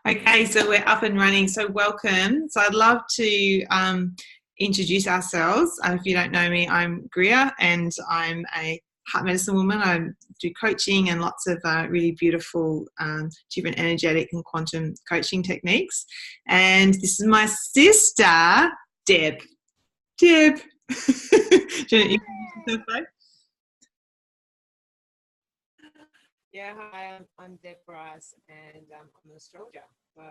Okay, so we're up and running. So welcome. So I'd love to introduce ourselves. If you don't know me, I'm Greer, and I'm a heart medicine woman. I do coaching and lots of really beautiful different energetic and quantum coaching techniques. And this is my sister, Deb. Deb. Do you want to introduce yourself, babe? Yeah, hi, I'm Deb Brice, and I'm an astrologer. So,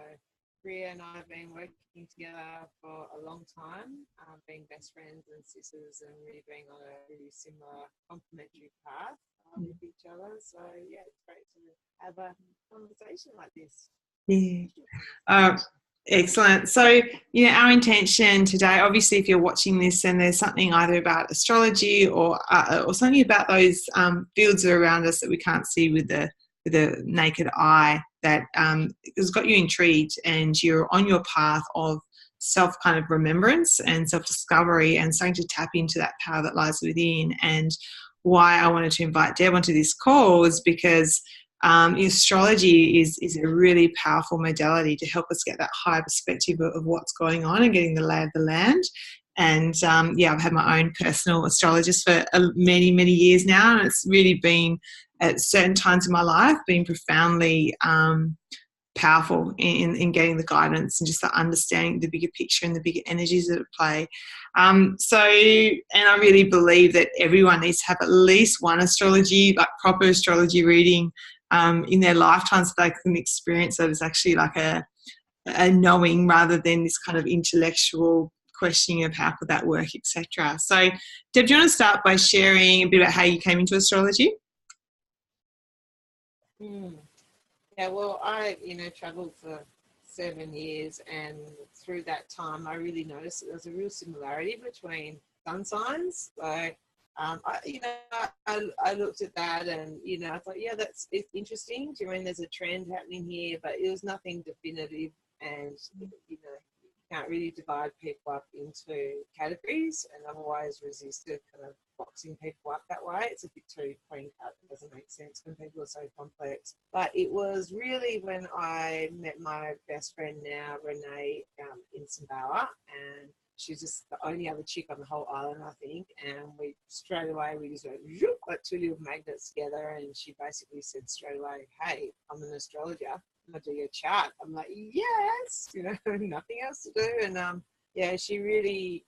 Greer and I have been working together for a long time, being best friends and sisters, and really being on a really similar complementary path with each other. So, yeah, it's great to have a conversation like this. Yeah. Excellent. So, our intention today, obviously, if you're watching this and there's something either about astrology or something about those fields around us that we can't see with the naked eye that has got you intrigued and you're on your path of self kind of remembrance and self-discovery and starting to tap into that power that lies within. And why I wanted to invite Deb onto this call is because astrology is a really powerful modality to help us get that higher perspective of what's going on and getting the lay of the land. And I've had my own personal astrologist for many, many years now, and it's really been at certain times in my life been profoundly powerful in getting the guidance and just the understanding the bigger picture and the bigger energies that at play. And I really believe that everyone needs to have at least one astrology, like proper astrology reading in their lifetime so they can experience that as actually like a knowing rather than this kind of intellectual questioning of how could that work, etc. So, Deb, do you want to start by sharing a bit about how you came into astrology? Yeah, well, I, traveled for 7 years, and through that time, I really noticed that there was a real similarity between sun signs. So, I looked at that, and I thought, yeah, it's interesting. Do you mean there's a trend happening here? But it was nothing definitive, and you can't really divide people up into categories, and I've always resisted kind of boxing people up that way. It's a bit too clean cut. It doesn't make sense when people are so complex. But it was really when I met my best friend now, Renee, in Sumbawa, and she's just the only other chick on the whole island, I think. And we straight away, we just went like two little magnets together. And she basically said straight away, "Hey, I'm an astrologer. I do your chart." I'm like, yes, nothing else to do. And she really,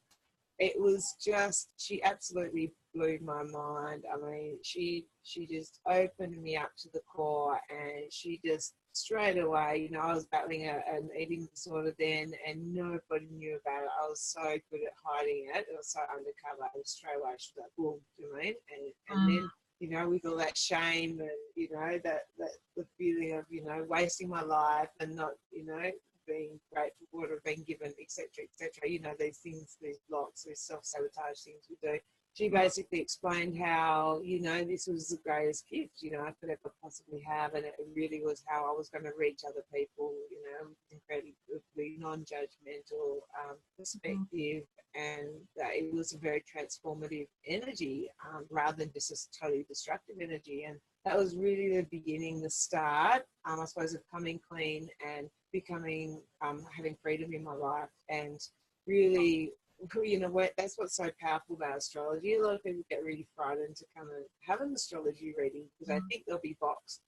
it was just, she absolutely blew my mind. I mean, she just opened me up to the core, and she just straight away, I was battling an eating disorder then, and nobody knew about it. I was so good at hiding it. It was so undercover, and straight away she was like, boom, do you mean? And then, with all that shame and, that the feeling of, wasting my life and not, being grateful for what I've been given, etc., etc. These things, these blocks, these self-sabotage things we do. She basically explained how, this was the greatest gift, I could ever possibly have. And it really was how I was going to reach other people, with incredibly non-judgmental perspective. And that it was a very transformative energy rather than just a totally destructive energy. And that was really the beginning, the start, I suppose, of coming clean and becoming, having freedom in my life. And really, that's what's so powerful about astrology. A lot of people get really frightened to come and have an astrology reading because they think they'll be boxed,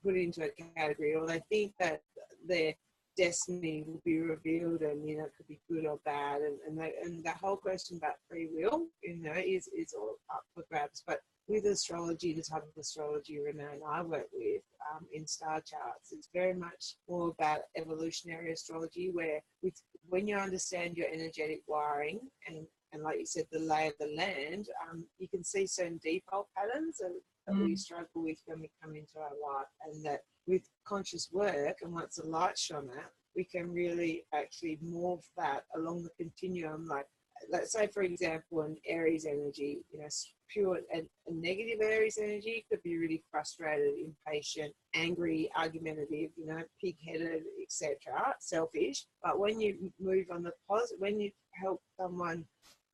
put into a category, or they think that their destiny will be revealed, and it could be good or bad, and that whole question about free will, is all up for grabs. But with astrology, the type of astrology Renee and I work with in star charts, it's very much more about evolutionary astrology, where when you understand your energetic wiring and like you said, the lay of the land, you can see certain default patterns that we struggle with when we come into our life, and that with conscious work, and once the light shone at, we can really actually morph that along the continuum. Like, let's say, for example, an Aries energy, pure and negative Aries energy could be really frustrated, impatient, angry, argumentative, pig-headed, etc., selfish. But when you move on the positive, when you help someone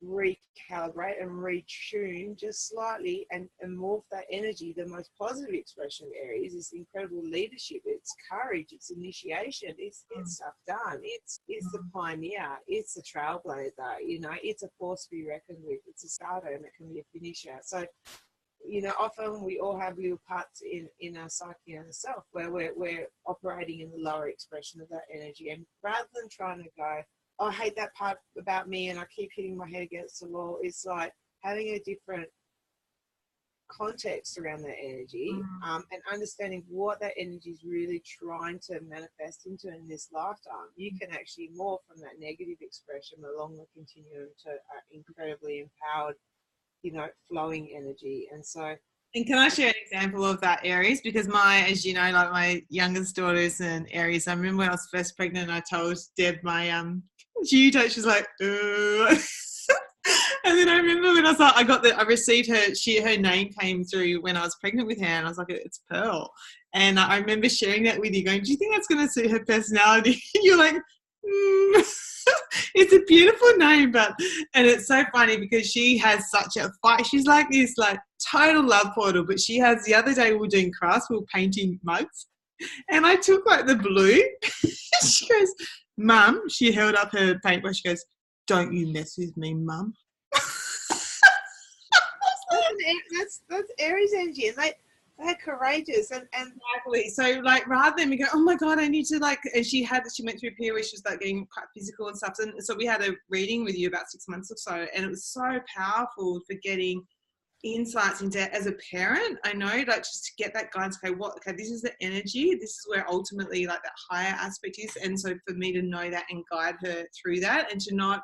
recalibrate and retune just slightly and morph that energy. The most positive expression of Aries is incredible leadership, it's courage, it's initiation, it's get stuff done, it's the pioneer, it's the trailblazer, you know, it's a force to be reckoned with, it's a starter and it can be a finisher. So, you know, often we all have little parts in our psyche and self where we're operating in the lower expression of that energy, and rather than trying to go, oh, I hate that part about me and I keep hitting my head against the wall, it's like having a different context around that energy, and understanding what that energy is really trying to manifest into in this lifetime. You can actually morph from that negative expression along the continuum to incredibly empowered, you know, flowing energy. And so, and can I share an example of that, Aries? Because as you know, like my youngest daughter's an Aries. I remember when I was first pregnant, I told Deb my she was like, and then I remember when I was like, I received her name came through when I was pregnant with her, and I was like, it's Pearl. And I remember sharing that with you, going, do you think that's going to suit her personality? You're like, it's a beautiful name, and it's so funny because she has such a fight. She's like this, like total love portal, but she has, the other day we were doing crafts, we were painting mugs, and I took like the blue. She goes, Mum, she held up her paintbrush, she goes, don't you mess with me, Mum. that's Aries energy, and they're courageous and exactly. So like rather than we go, oh my God, I need to like, and she went through a period where she was like getting quite physical and stuff. And so we had a reading with you about 6 months or so, and it was so powerful for getting insights into, as a parent, I know, like just to get that guidance, okay, this is the energy, this is where ultimately like that higher aspect is. And so for me to know that and guide her through that, and to not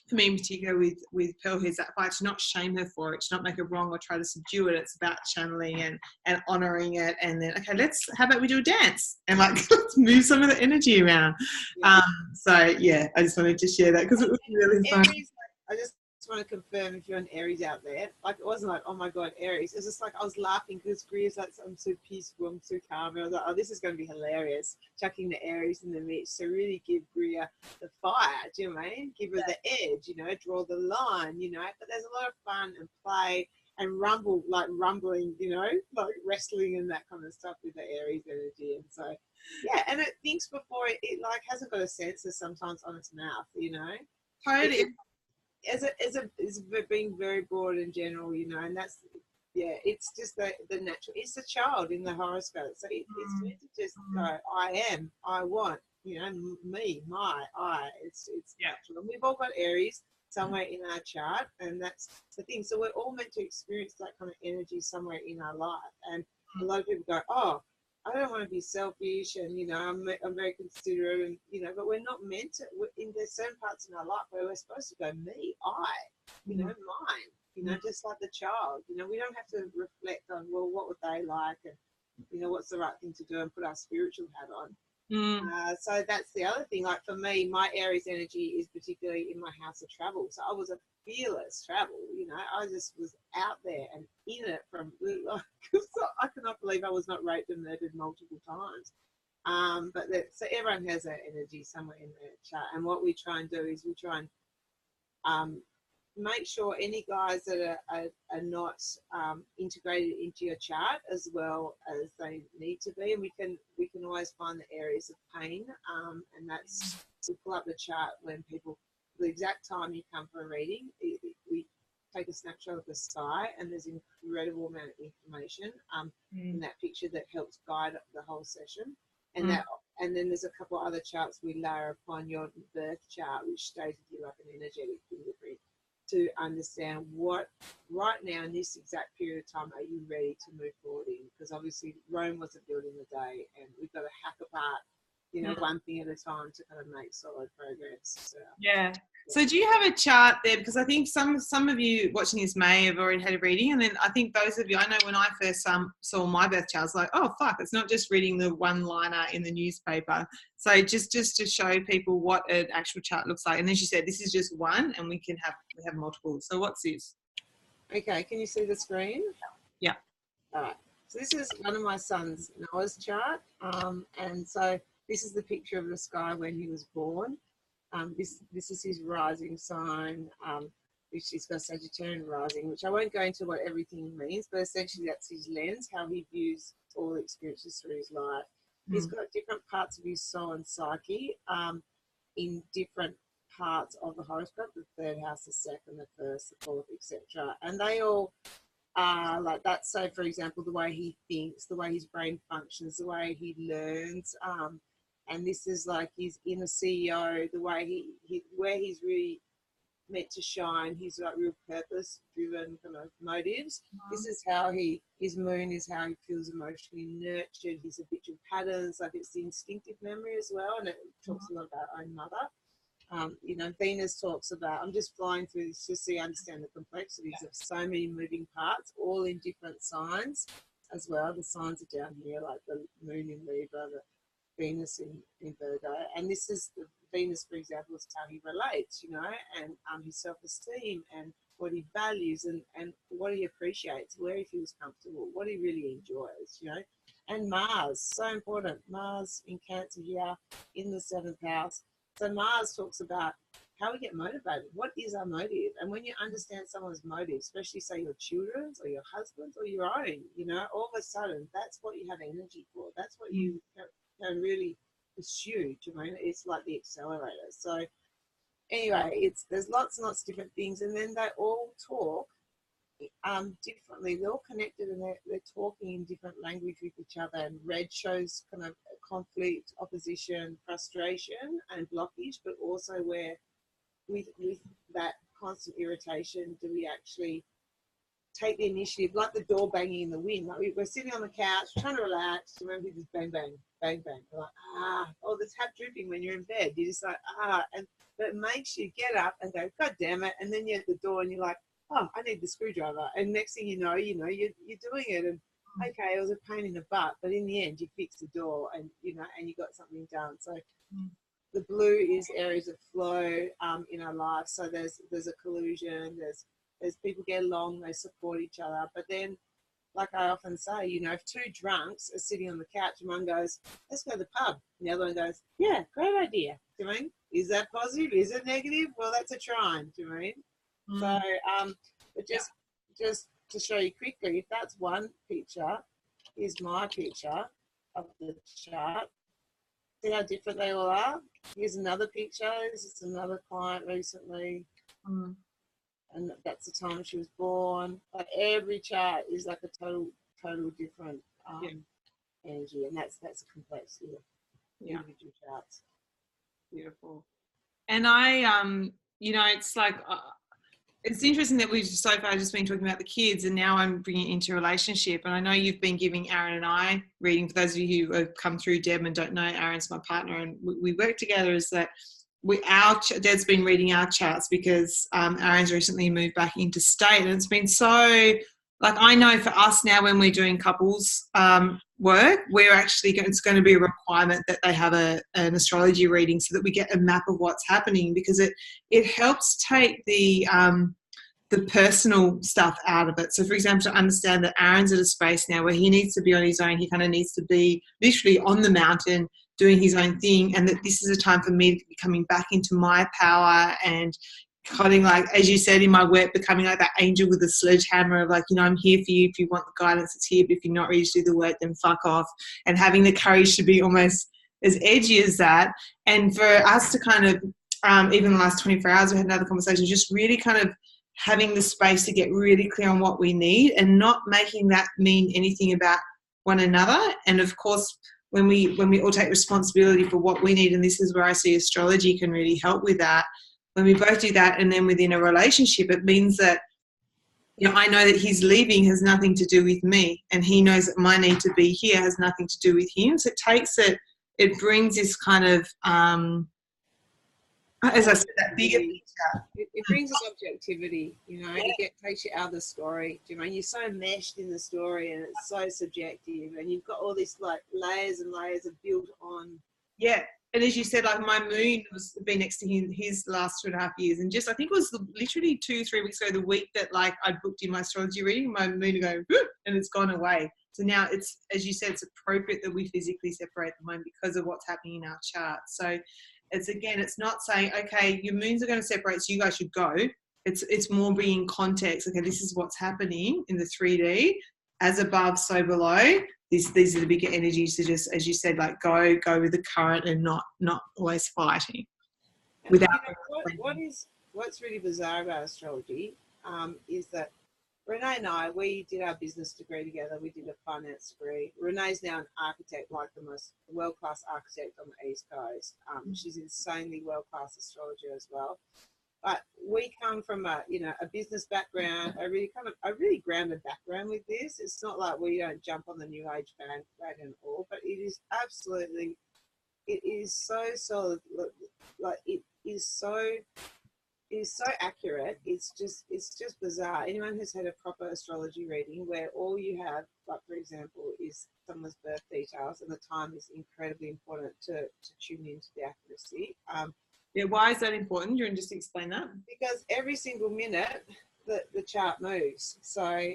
for me in particular with Pearl, here's that fight, to not shame her for it, to not make it wrong or try to subdue it. It's about channeling and honoring it, and then okay, how about we do a dance and like let's move some of the energy around. So yeah, I just wanted to share that because it was really fun. I just want to confirm, if you're an Aries out there, like it wasn't like, oh my God, Aries. It's just like I was laughing because Greer's like, I'm so peaceful, I'm so calm. And I was like, oh, this is going to be hilarious, chucking the Aries in the mix. So really give Greer the fire, do you know what I mean? Give her the edge, you know, draw the line, you know. But there's a lot of fun and play and rumbling, you know, like wrestling and that kind of stuff with the Aries energy. And so, yeah, and it thinks before it like hasn't got a censor sometimes on its mouth, you know. Totally. As being very broad and general, you know, and that's, yeah, it's just the natural, it's the child in the horoscope. So it's meant to just go, I want, you know, me, it's natural. And we've all got Aries somewhere in our chart, and that's the thing. So we're all meant to experience that kind of energy somewhere in our life. And a lot of people go, oh, I don't want to be selfish, and you know, I'm very considerate, and you know, but we're not meant to. There's certain parts in our life where we're supposed to go, me, you know, mine, you know, just like the child. You know, we don't have to reflect on, well, what would they like, and you know, what's the right thing to do, and put our spiritual hat on. So that's the other thing. Like for me, my Aries energy is particularly in my house of travel. So I was a fearless travel, you know, I just was out there and in it from, like, I cannot believe I was not raped and murdered multiple times. So everyone has that energy somewhere in their chart. And what we try and do is we try and make sure any guys that are not integrated into your chart as well as they need to be, and we can always find the areas of pain, and that's, we pull up the chart when people, the exact time you come for a reading, we take a snapshot of the sky, and there's an incredible amount of information in that picture that helps guide the whole session. And and then there's a couple of other charts we layer upon your birth chart, which stays with you like an energetic fingerprint, to understand what right now in this exact period of time are you ready to move forward in, because obviously Rome wasn't built in a day, and we've got to hack apart, you know, one thing at a time to kind of make solid progress. So, yeah. So do you have a chart there? Because I think some of you watching this may have already had a reading, and then I think those of you, I know when I first saw my birth chart, I was like, oh fuck, it's not just reading the one-liner in the newspaper. So just to show people what an actual chart looks like. And then she said, this is just one, and we have multiple. So what's this? Okay, can you see the screen? Yeah. All right. So this is one of my son's Noah's chart, and so this is the picture of the sky when he was born. This is his rising sign, which he's got Sagittarian rising, which I won't go into what everything means, but essentially that's his lens, how he views all the experiences through his life. He's got different parts of his soul and psyche in different parts of the horoscope, the third house, the second, the first, the fourth, etc. And they all are like that. So, for example, the way he thinks, the way his brain functions, the way he learns, and this is like his inner CEO, the way he where he's really meant to shine, his like real purpose driven kind of motives. This is how his moon is how he feels emotionally nurtured, his habitual patterns, like it's the instinctive memory as well, and it talks a lot about our own mother. You know, Venus talks about, I'm just flying through this just so you understand the complexities of so many moving parts, all in different signs as well. The signs are down here, like the moon in Libra, the Venus in Virgo, and this is the Venus, for example, is how he relates, you know, and his self-esteem and what he values and what he appreciates, where he feels comfortable, what he really enjoys, you know. And Mars, so important. Mars in Cancer here in the 7th house. So Mars talks about how we get motivated. What is our motive? And when you understand someone's motive, especially say your children's or your husband's or your own, you know, all of a sudden that's what you have energy for. That's what you can really pursue. Do you mean? It's like the accelerator. So anyway, there's lots and lots of different things, and then they all talk differently. They're all connected, and they're talking in different language with each other. And red shows kind of conflict, opposition, frustration, and blockage, but also where with that constant irritation, do we actually take the initiative, like the door banging in the wind? Like we're sitting on the couch trying to relax, remember this bang bang bang bang, we're like oh, the tap dripping when you're in bed, you're just like and but it makes you get up and go, god damn it, and then you're at the door and you're like, oh, I need the screwdriver, and next thing you know you're doing it, and okay, it was a pain in the butt, but in the end you fix the door, and you know, and you got something done. So the blue is areas of flow in our life. So there's a collusion, there's people get along, they support each other. But then, like I often say, you know, if two drunks are sitting on the couch and one goes, let's go to the pub, and the other one goes, yeah, great idea. Do you know what I mean? Is that positive? Is it negative? Well, that's a trine. Do you know what I mean? So, but just to show you quickly, if that's one picture, here's my picture of the chart. See how different they all are? Here's another picture. This is another client recently. And that's the time she was born. Like every chart is like a total different energy, and that's a complexity of individual charts. Beautiful. And I, you know, it's like it's interesting that we've so far just been talking about the kids, and now I'm bringing it into relationship. And I know you've been giving Aaron and I reading. For those of you who have come through Deb and don't know, Aaron's my partner, and we work together. Is that Deb's been reading our charts because Aaron's recently moved back into state, and it's been so, like, I know for us now when we're doing couples work, it's going to be a requirement that they have an astrology reading so that we get a map of what's happening, because it helps take the personal stuff out of it. So, for example, to understand that Aaron's at a space now where he needs to be on his own, he kind of needs to be literally on the mountain doing his own thing, and that this is a time for me to be coming back into my power and kind of, like, as you said, in my work, becoming like that angel with a sledgehammer of, like, you know, I'm here for you. If you want the guidance, it's here, but if you're not ready to do the work, then fuck off. And having the courage to be almost as edgy as that. And for us to kind of, even the last 24 hours, we had another conversation, just really kind of having the space to get really clear on what we need and not making that mean anything about one another. And of course, when we all take responsibility for what we need, and this is where I see astrology can really help with that, when we both do that, and then within a relationship, it means that, you know, I know that his leaving has nothing to do with me, and he knows that my need to be here has nothing to do with him. So it brings this kind of, as I said, that bigger picture. It brings us objectivity, you know, it takes you out of the story. Do you know, you're so meshed in the story and it's so subjective, and you've got all this like layers and layers of built on. Yeah. And as you said, like, my moon was been next to him his last 2.5 years, and just, I think it was literally 2-3 weeks ago, the week that, like, I booked in my astrology reading, my moon go whoop, and it's gone away. So now it's, as you said, it's appropriate that we physically separate the home because of what's happening in our chart. So it's not saying, okay, your moons are going to separate, so you guys should go. It's more being context. Okay, this is what's happening in the 3D, as above, so below. These are the bigger energies to just, as you said, like go with the current and not always fighting. And without what's really bizarre about astrology is that Renee and I, we did our business degree together. We did a finance degree. Renee's now an architect, like the most world-class architect on the East Coast. She's insanely world-class astrologer as well. But we come from a business background, a really grounded background with this. It's not like we don't jump on the new age bandwagon at all, but it is absolutely, it is so solid. Like it is so accurate. It's just bizarre. Anyone who's had a proper astrology reading where all you have, like for example, is someone's birth details, and the time is incredibly important to tune into the accuracy. Yeah, why is that important? Do you want to just explain that? Because every single minute the chart moves. So I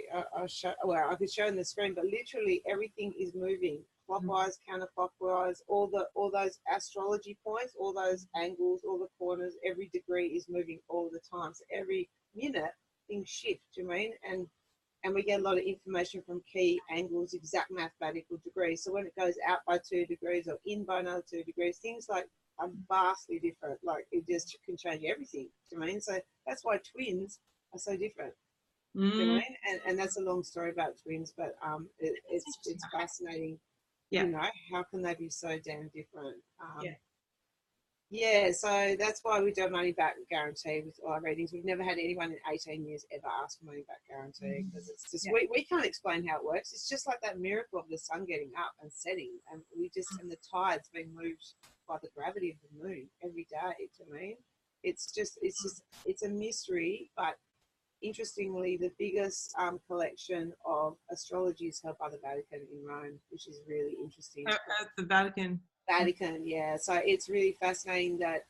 could show on the screen, but literally everything is moving clockwise, counterclockwise. All those astrology points, all those angles, all the corners, every degree is moving all the time. So every minute things shift. Do you mean? And we get a lot of information from key angles, exact mathematical degrees. So when it goes out by 2 degrees or in by another 2 degrees, things like are vastly different. Like it just can change everything. Do you mean? So that's why twins are so different. Do you mean? And that's a long story about twins, but it's fascinating. Yeah. You know, how can they be so damn different? Yeah, so that's why we do a money back guarantee with all our readings. We've never had anyone in 18 years ever ask for money back guarantee, because it's just we can't explain how it works. It's just like that miracle of the sun getting up and setting, and and the tides being moved by the gravity of the moon every day. To me, it's a mystery. But interestingly, the biggest collection of astrology is held by the Vatican in Rome, which is really interesting. The Vatican. Vatican, yeah. So it's really fascinating that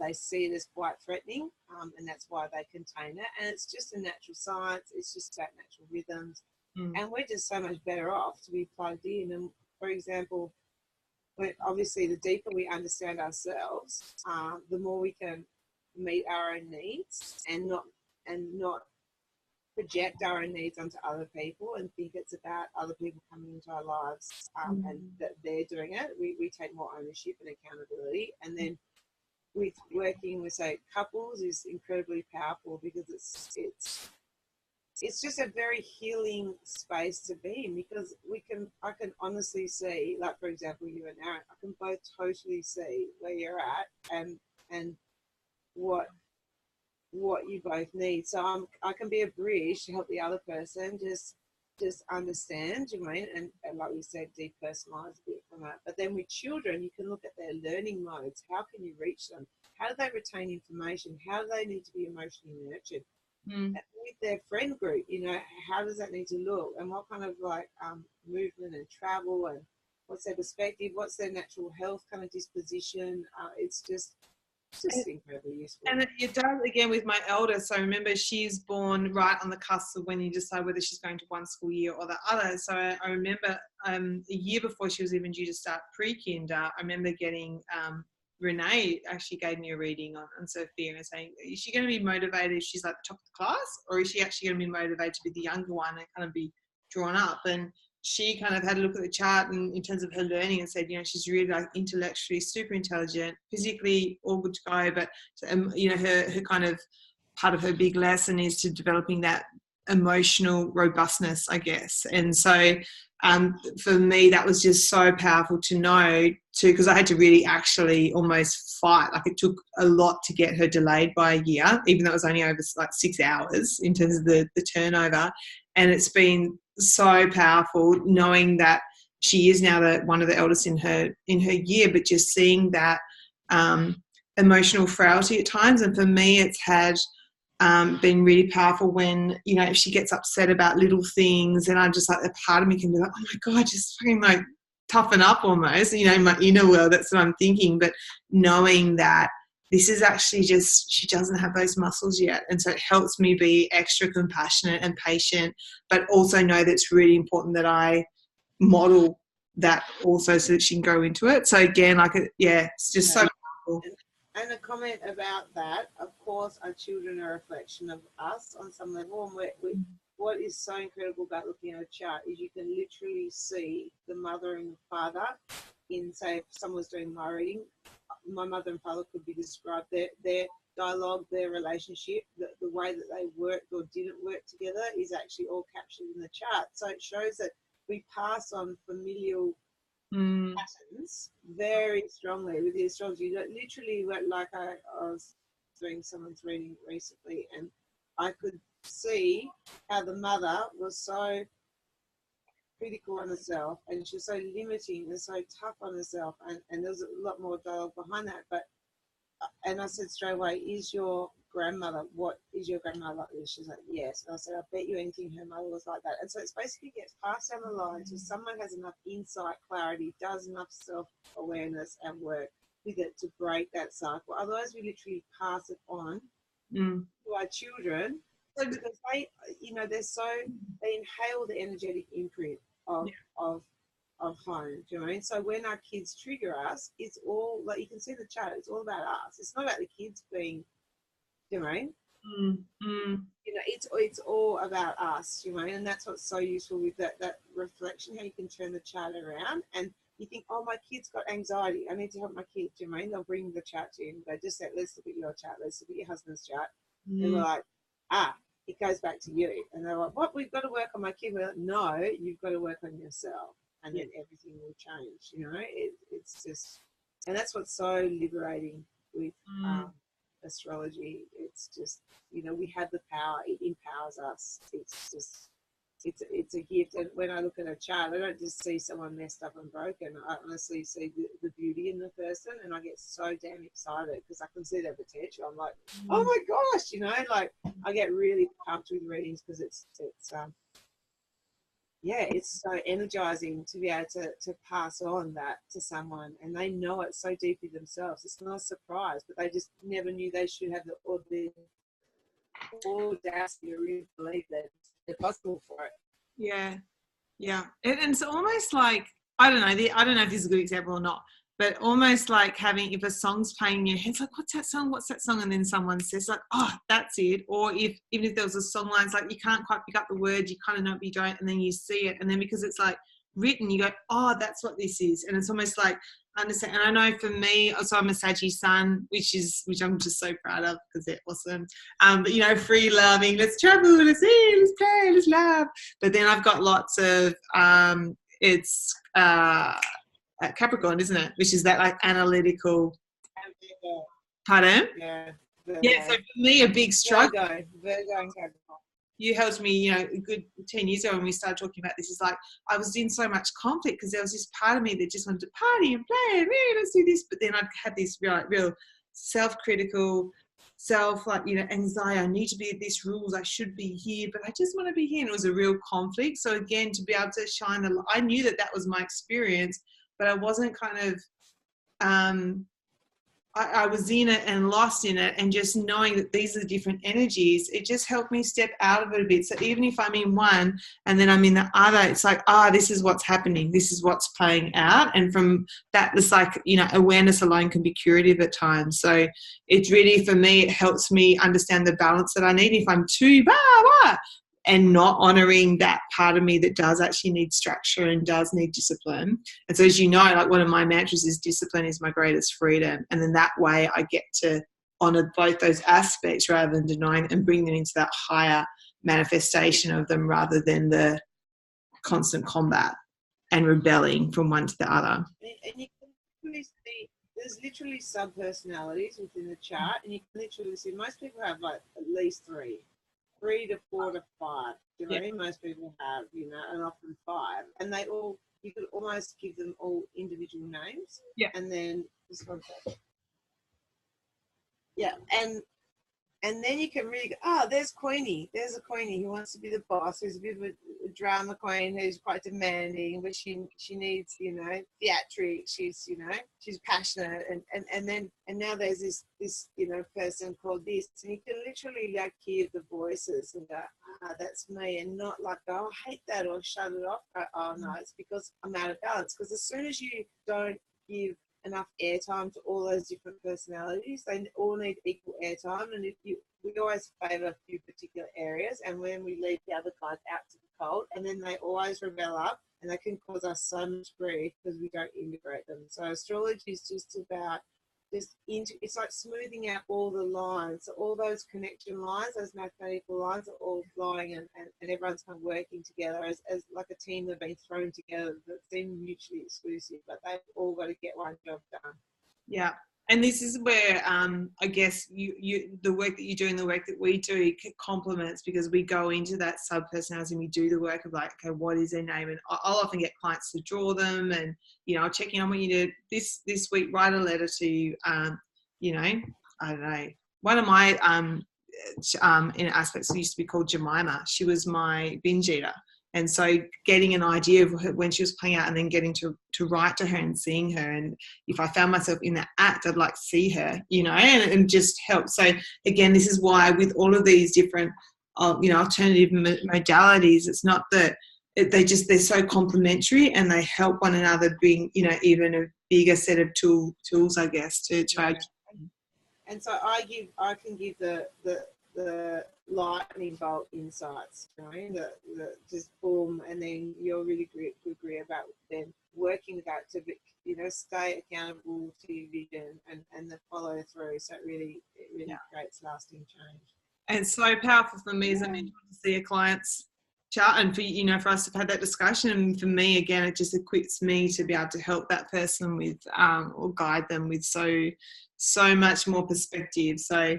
they see it as quite threatening, and that's why they contain it. And it's just a natural science. It's just about natural rhythms, and we're just so much better off to be plugged in. And for example, obviously the deeper we understand ourselves, the more we can meet our own needs and not project our own needs onto other people and think it's about other people coming into our lives and that they're doing it. We take more ownership and accountability. And then with working with, say, couples is incredibly powerful, because it's just a very healing space to be in, because I can honestly see, like for example, you and Aaron, I can both totally see where you're at and what you both need. So I can be a bridge to help the other person just understand, you mean, and like we said, depersonalize a bit from it. But then with children, you can look at their learning modes. How can you reach them? How do they retain information? How do they need to be emotionally nurtured? With their friend group, you know, how does that need to look? And what kind of like movement and travel, and what's their perspective? What's their natural health kind of disposition? It's just incredibly useful. And it does, again, with my eldest. So remember, she's born right on the cusp of when you decide whether she's going to one school year or the other. So I remember a year before she was even due to start pre-kinder, I remember getting Renee actually gave me a reading on Sophia and saying, is she going to be motivated if she's like the top of the class, or is she actually going to be motivated to be the younger one and kind of be drawn up? And she kind of had a look at the chart and in terms of her learning and said, you know, she's really like intellectually super intelligent, physically all good to go, but you know, her kind of part of her big lesson is to developing that emotional robustness, I guess. And so for me, that was just so powerful to know too, because I had to really actually almost fight. Like it took a lot to get her delayed by a year, even though it was only over like 6 hours in terms of the turnover. And it's been so powerful knowing that she is now one of the eldest in her year, but just seeing that emotional frailty at times. And for me, it's had been really powerful when, you know, if she gets upset about little things, and I'm just like, a part of me can be like, oh my God, just fucking like toughen up almost, you know, in my inner world, that's what I'm thinking. But knowing that this is actually just, she doesn't have those muscles yet. And so it helps me be extra compassionate and patient, but also know that it's really important that I model that also so that she can grow into it. So again, like, it's just so powerful. And a comment about that, of course, our children are a reflection of us on some level. And what is so incredible about looking at a chart is you can literally see the mother and the father in, say, if someone was doing my reading, my mother and father could be described, their dialogue, their relationship, the way that they worked or didn't work together is actually all captured in the chart. So it shows that we pass on familial patterns very strongly with the astrology. Literally, like I was doing someone's reading recently, and I could see how the mother was so critical on herself, and she was so limiting and so tough on herself, and there was a lot more dialogue behind that. But and I said straight away, is your grandmother like this? She's like, yes. And I said, I bet you anything her mother was like that. And so it's basically gets passed down the line. So someone has enough insight, clarity, does enough self-awareness and work with it to break that cycle. Otherwise, we literally pass it on to our children. So because they, they inhale the energetic imprint of home. Do you know what I mean? So when our kids trigger us, it's all like you can see the chart. It's all about us. It's not about the kids being, do you know what I mean? It's all about us. You know, and that's what's so useful with that reflection. How you can turn the chart around, and you think, oh, my kid's got anxiety. I need to help my kid. Do you know what I mean? They'll bring the chart to you and go, just say, let's look at your chart. Let's look at your husband's chart. And we're like, it goes back to you. And they're like, what? We've got to work on my kid. We're like, no, you've got to work on yourself. And then everything will change, it's just, and that's what's so liberating with astrology. It's just, we have the power. It empowers us. It's just, it's a gift. And when I look at a chart, I don't just see someone messed up and broken. I honestly see the beauty in the person, and I get so damn excited because I can see their potential. I'm like, oh my gosh, like I get really pumped with readings because it's so energizing to be able to pass on that to someone, and they know it so deeply themselves. It's not a surprise, but they just never knew they should have the audacity to really believe that they're possible for it. Yeah. And it's almost like, I don't know if this is a good example or not, but almost like having, if a song's playing in your head, it's like, what's that song? And then someone says like, oh, that's it. Or even if there was a song line, it's like, you can't quite pick up the words, you kind of know what you don't, and then you see it. And then because it's like written, you go, oh, that's what this is. And it's almost like, understand. And I know for me, also I'm a Saggy sun, which I'm just so proud of because they're awesome. But free loving, let's travel, let's eat, let's play, let's laugh. But then I've got lots of, Capricorn, isn't it? Which is that like analytical. Pardon? Yeah. So for me, a big struggle. Virgo and Capricorn. You helped me, a good 10 years ago when we started talking about this. Is like I was in so much conflict because there was this part of me that just wanted to party and play and let's do this. But then I'd had this real self-critical, anxiety. I need to be at this rules. I should be here, but I just want to be here. And it was a real conflict. So again, to be able to shine the light, I knew that was my experience, but I wasn't kind of, I was in it and lost in it, and just knowing that these are different energies, it just helped me step out of it a bit. So even if I'm in one and then I'm in the other, it's like, this is what's happening. This is what's playing out. And from that, it's like, awareness alone can be curative at times. So it's really, for me, it helps me understand the balance that I need. If I'm too and not honouring that part of me that does actually need structure and does need discipline. And so, as you know, like one of my mantras is discipline is my greatest freedom. And then that way I get to honour both those aspects rather than denying and bring them into that higher manifestation of them rather than the constant combat and rebelling from one to the other. And you can literally see, there's literally sub-personalities within the chart, and you can literally see most people have like at least 3 to 4 to 5. Most people have, and often 5. And they all, you could almost give them all individual names. Yeah. And then just one second. Yeah. And then you can really go, there's Queenie. There's a Queenie who wants to be the boss, who's a bit of a drama queen, who's quite demanding, but she needs, theatrics. She's passionate. And now there's this person called this. And you can literally like hear the voices and go, that's me. And not like, I hate that or shut it off. No, it's because I'm out of balance. Because as soon as you don't give enough airtime to all those different personalities. They all need equal airtime, and we always favour a few particular areas, and when we leave the other guys out to the cold, and then they always rebel up, and they can cause us so much grief because we don't integrate them. So astrology is just about it's like smoothing out all the lines. So all those connection lines, those mathematical lines are all flowing, and everyone's kind of working together as like a team that have been thrown together that seem mutually exclusive, but they've all got to get one job done. Yeah. And this is where I guess the work that you do and the work that we do complements, because we go into that sub-personality and we do the work of like, okay, what is their name? And I'll often get clients to draw them, and, I'll check in on what you did this week, write a letter to, I don't know, one of my in aspects used to be called Jemima. She was my binge eater. And so getting an idea of her when she was playing out, and then getting to write to her and seeing her. And if I found myself in that act, I'd like to see her, and just help. So again, this is why with all of these different, alternative modalities, it's not that they're so complementary, and they help one another bring, even a bigger set of tools, I guess, to try. And so I can give the lightning bolt insights, the just boom, and then you're really good about then working with that to stay accountable to your vision and the follow through. So it really creates lasting change. And it's so powerful for me as a mentor to see a client's chart, and for us to have had that discussion. And for me, again, it just equips me to be able to help that person with or guide them with so much more perspective. So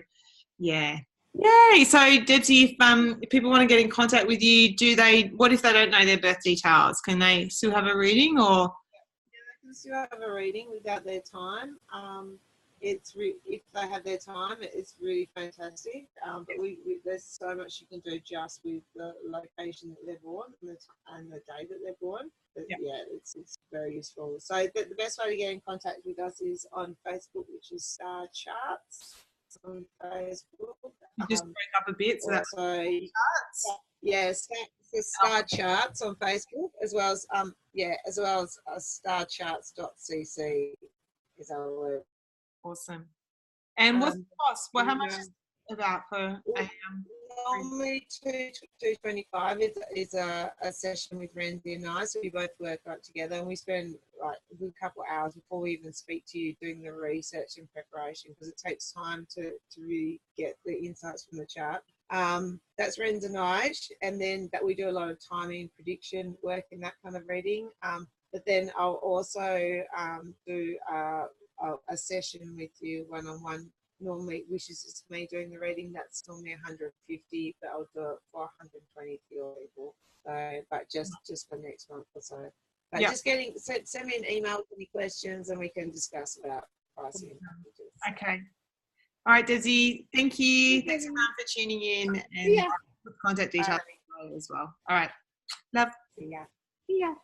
yeah. Yay! So, Debsy, if people want to get in contact with you, what if they don't know their birth details? Can they still have a reading, or? Yeah, they can still have a reading without their time. If they have their time, it's really fantastic. But there's so much you can do just with the location that they're born and the day that they're born. But it's very useful. So the best way to get in contact with us is on Facebook, which is Star Charts. On Facebook. You just break up a bit, so that's charts. Yes, Star Charts on Facebook, as well as starcharts.cc is our web. Awesome. And what's the cost? Well, how much is it about for normally $225 is a session with Renzi and I, so we both work right together, and we spend like a good couple of hours before we even speak to you doing the research and preparation, because it takes time to really get the insights from the chart. That's Renzi and I, and then that we do a lot of timing, prediction work in that kind of reading. But then I'll also do a session with you one-on-one. Normally, which is just me doing the reading, that's normally $150, but I'll do it for $120 for your people. So, but just for next month or so. But just send me an email with any questions, and we can discuss about pricing. Okay. All right, Desi. Thank you. Thanks for tuning in, and put contact details as well. All right. Love. See ya. See ya.